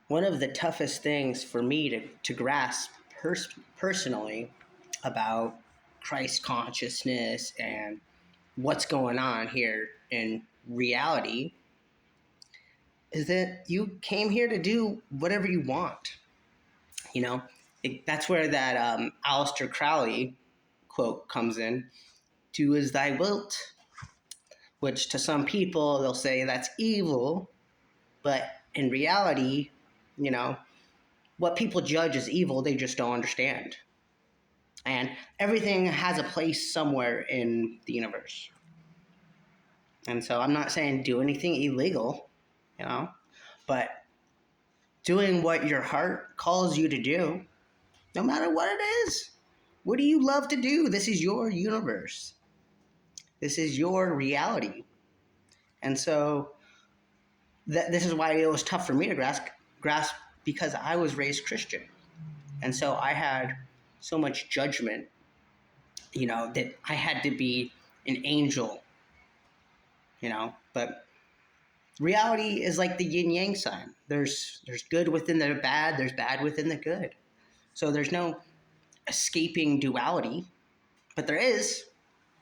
one of the toughest things for me to grasp personally about Christ consciousness and what's going on here in reality is that you came here to do whatever you want. That's where that Aleister Crowley quote comes in. Do as thy wilt, which to some people they'll say that's evil, but in reality, you know, what people judge as evil, they just don't understand. And everything has a place somewhere in the universe. And so I'm not saying do anything illegal, but doing what your heart calls you to do, no matter what it is. What do you love to do? This is your universe. This is your reality. And so this is why it was tough for me to grasp because I was raised Christian. And so I had so much judgment, that I had to be an angel, but reality is like the yin yang sign. There's good within the bad, there's bad within the good. So there's no escaping duality, but there is.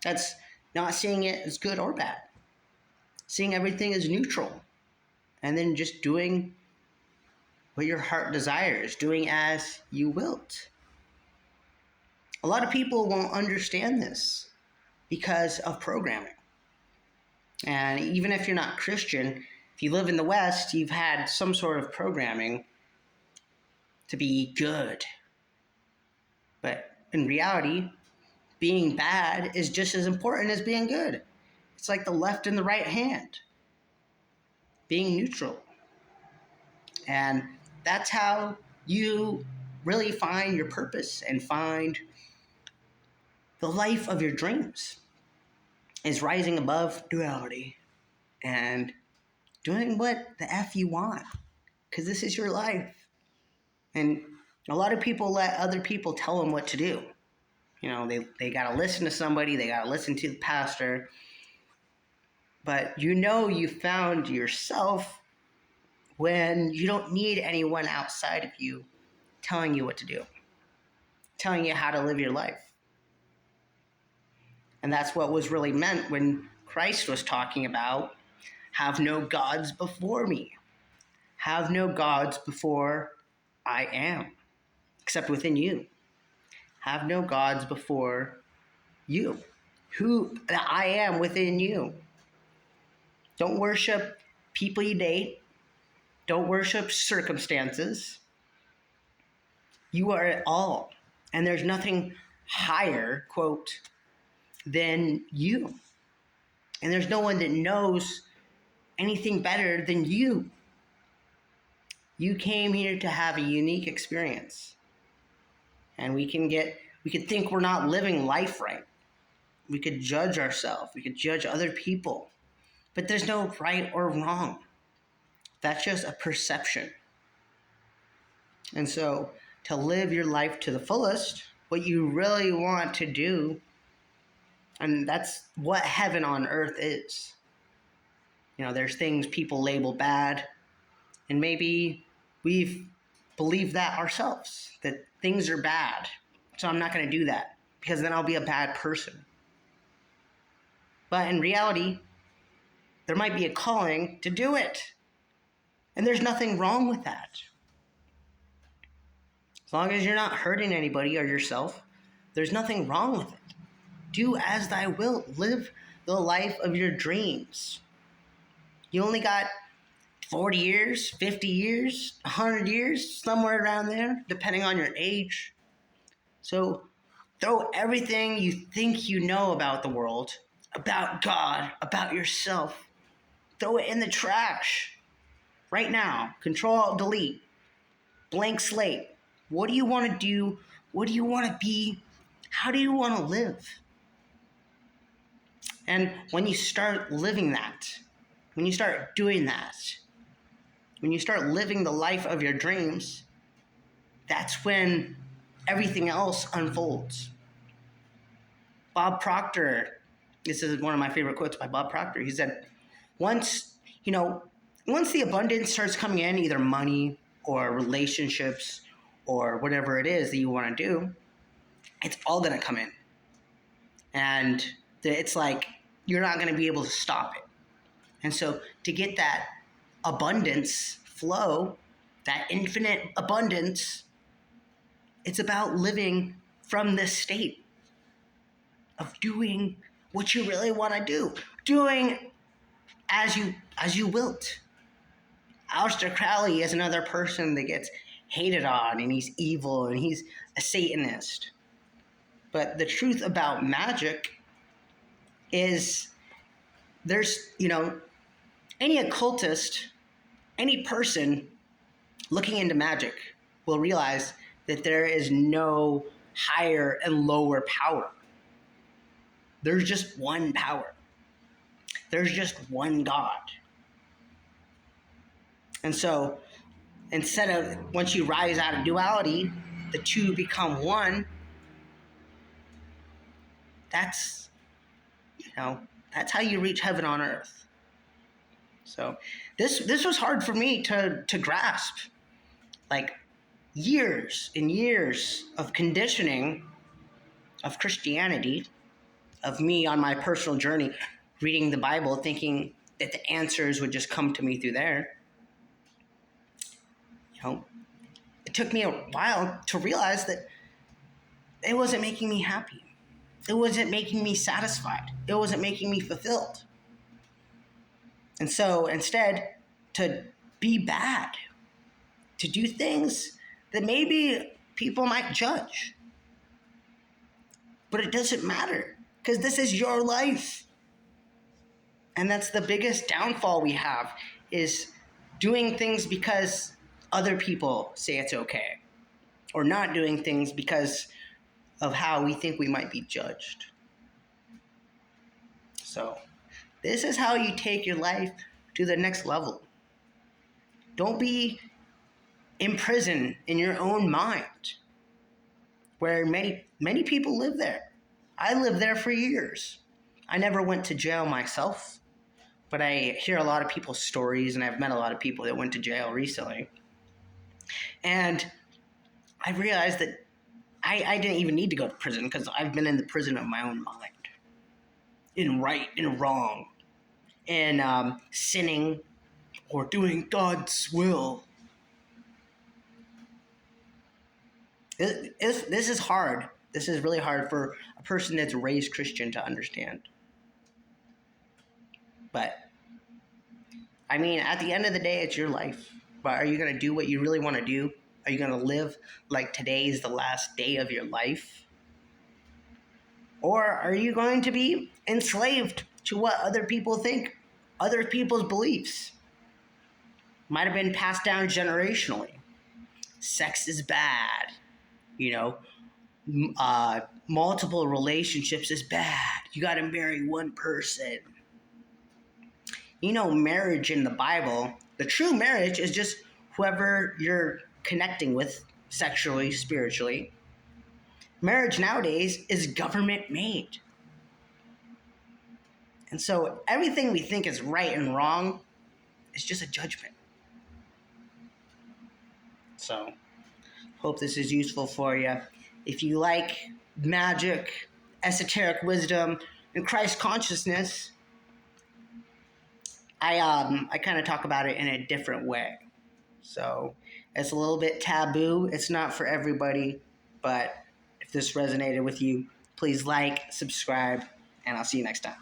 That's not seeing it as good or bad. Seeing everything as neutral. And then just doing what your heart desires, doing as you wilt. A lot of people won't understand this because of programming. And even if you're not Christian, if you live in the West, you've had some sort of programming to be good. But in reality, being bad is just as important as being good. It's like the left and the right hand. Being neutral. And that's how you really find your purpose and find the life of your dreams, is rising above duality and doing what the F you want, because this is your life. And a lot of people let other people tell them what to do. They got to listen to somebody, they got to listen to the pastor. But you found yourself when you don't need anyone outside of you telling you what to do, telling you how to live your life. And that's what was really meant when Christ was talking about, have no gods before me. Have no gods before I am, except within you. Have no gods before you, who I am within you. Don't worship people you date. Don't worship circumstances. You are it all. And there's nothing higher, quote, than you. And there's no one that knows anything better than you. You came here to have a unique experience. And we could think we're not living life right. We could judge ourselves. We could judge other people. But there's no right or wrong. That's just a perception. And so to live your life to the fullest, what you really want to do, and that's what heaven on earth is. There's things people label bad, and maybe we've believed that ourselves, that things are bad. So I'm not going to do that, because then I'll be a bad person. But in reality, there might be a calling to do it. And there's nothing wrong with that. As long as you're not hurting anybody or yourself, there's nothing wrong with it. Do as thy wilt. Live the life of your dreams. You only got 40 years, 50 years, 100 years, somewhere around there, depending on your age. So throw everything you think you know about the world, about God, about yourself. Throw it in the trash. Right now. Control-Alt-Delete. Blank slate. What do you want to do? What do you want to be? How do you want to live? And when you start living that, when you start doing that, when you start living the life of your dreams, that's when everything else unfolds. Bob Proctor, this is one of my favorite quotes by Bob Proctor. He said, once the abundance starts coming in, either money, or relationships or whatever it is that you want to do, it's all going to come in. And it's like you're not going to be able to stop it. And so to get that abundance flow, that infinite abundance, it's about living from this state of doing what you really want to do, doing as you wilt. Aleister Crowley is another person that gets hated on, and he's evil, and he's a Satanist. But the truth about magic is there's, any occultist, any person looking into magic will realize that there is no higher and lower power. There's just one power. There's just one God. And so instead of, once you rise out of duality, the two become one, that's how you reach heaven on earth. So this was hard for me to grasp. Like years and years of conditioning of Christianity, of me on my personal journey, reading the Bible, thinking that the answers would just come to me through there. It took me a while to realize that it wasn't making me happy. It wasn't making me satisfied. It wasn't making me fulfilled. And so instead, to be bad, to do things that maybe people might judge. But it doesn't matter, because this is your life. And that's the biggest downfall we have, is doing things because other people say it's okay, or not doing things because of how we think we might be judged. So this is how you take your life to the next level. Don't be imprisoned in your own mind, where many people live there. I lived there for years. I never went to jail myself, but I hear a lot of people's stories, and I've met a lot of people that went to jail recently. And I realized that I didn't even need to go to prison, because I've been in the prison of my own mind. In right and wrong. In sinning or doing God's will. This is hard. This is really hard for a person that's raised Christian to understand. But, at the end of the day, it's your life. But are you going to do what you really want to do? Are you going to live like today is the last day of your life? Or are you going to be enslaved to what other people think, other people's beliefs? Might have been passed down generationally. Sex is bad. Multiple relationships is bad. You got to marry one person. Marriage in the Bible, the true marriage is just whoever you're connecting with sexually, spiritually. Marriage nowadays is government made. And so everything we think is right and wrong is just a judgment. So, hope this is useful for you. If you like magic, esoteric wisdom, and Christ consciousness, I kind of talk about it in a different way. So it's a little bit taboo. It's not for everybody, but if this resonated with you, please like, subscribe, and I'll see you next time.